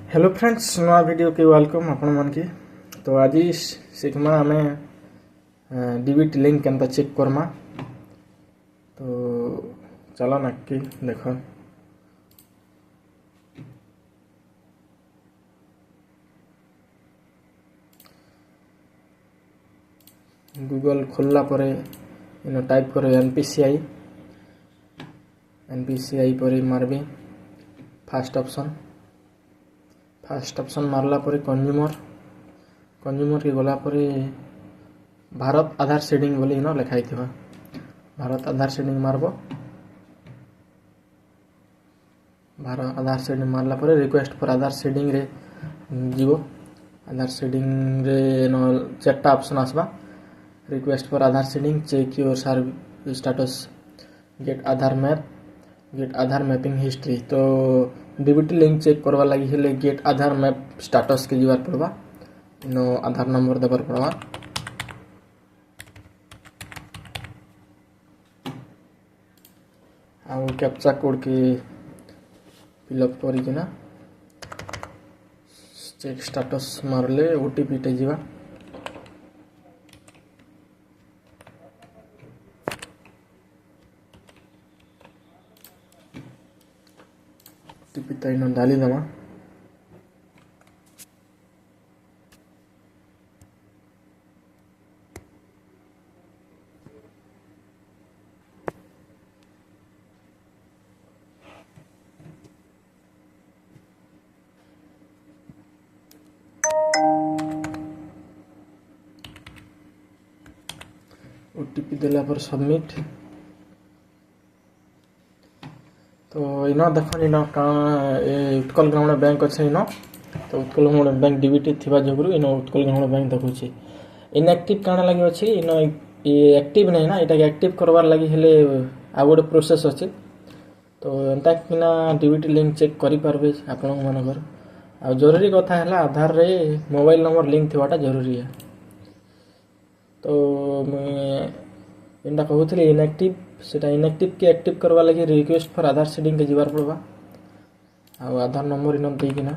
Hello friends नवा video के welcome आपण मन के। तो आज सीखमा आमे डीबीटी लिंक केनता चेक करमा। तो चलो नक्की देखो। गूगल खोलला परे इन टाइप करो एनपीसीआई परे मारबे फर्स्ट ऑप्शन मारला परे कंज्यूमर के गला परे भारत आधार शेडिंग बोली इन लिखाई थिबा। भारत आधार शेडिंग मारबो। भारत आधार शेडिंग मारला परे रिक्वेस्ट फॉर आधार शेडिंग रे जीवो। आधार शेडिंग रे नो चारटा ऑप्शन आसबा। Request for Aadhaar seeding, check your service status, get Aadhaar map, get Aadhaar mapping history. तो डीबीटी लिंक चेक करवा लगी हेले गेट आधार मैप स्टेटस के जीवार पड़वा। नो आधार नंबर देवर पड़वा। आउ कैप्चा कोड के फिलअप करिकिना चेक स्टेटस मारले ओटीपी टे जीवा। ओटीपी तो इन डाली दमा। ओटीपी देला पर सबमिट। तो इन देखो इन उत्कल ग्रामीण बैंक अच्छे इन। तो उत्कल ग्रामीण बैंक डीबीटी थिबा जोगुरु इन उत्कल ग्रामीण बैंक देखुछि। इनएक्टिव काना लागि अछि इन एक्टिव नै ना। एटा एक्टिव करवार लागि हेले आ गोटे प्रोसेस अछि। तो एंता किना डीबीटी लिंक चेक करि परबे आपन मनकर। आ जरूरी कथा हैला आधार रे मोबाइल नंबर लिंक थिबाटा जरूरी है। तो मैं एंता कहूथले इनएक्टिव सेटा इनएक्टिव के एक्टिव करवा लगी रिक्वेस्ट फॉर आधार शेडिंग के जीवार पड़वा। आ आधार नंबर इन देई किना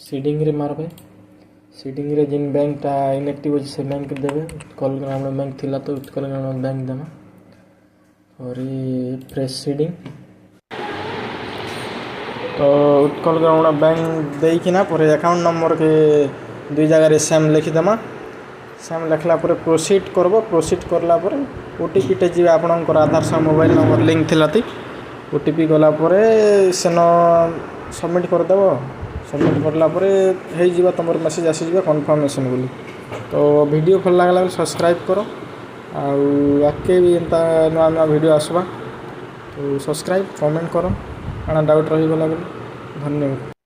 शेडिंग रे मारबे। शेडिंग रे जिन बैंक ता इनएक्टिव अछि से बैंक देबे। उत्कल ग्रामीण बैंक थिला तो उत्कल ग्रामीण बैंक देमा। और ये फ्रेश शेडिंग तो उत्कल ग्रामीण बैंक देई किना पर अकाउंट नंबर के दुई जगह रे सेम लिखि देमा। सेम लिखला पर प्रोसीड करबो। प्रोसीड करला पर ओटीपी टे जीवा आपनकर आधार से मोबाइल नंबर लिंक थिलाती। ओटीपी गला पर सेनो सबमिट कर देबो। सबमिट करला पर हे जीवा तमर मैसेज आसी जीवा कंफर्मेशन बोली। तो वीडियो भल लागला सब्सक्राइब करो। आउ आके भी एंता नवा नवा वीडियो आसबा। तो सब्सक्राइब कमेंट करो काना डाउट रही गला बोली। धन्यवाद।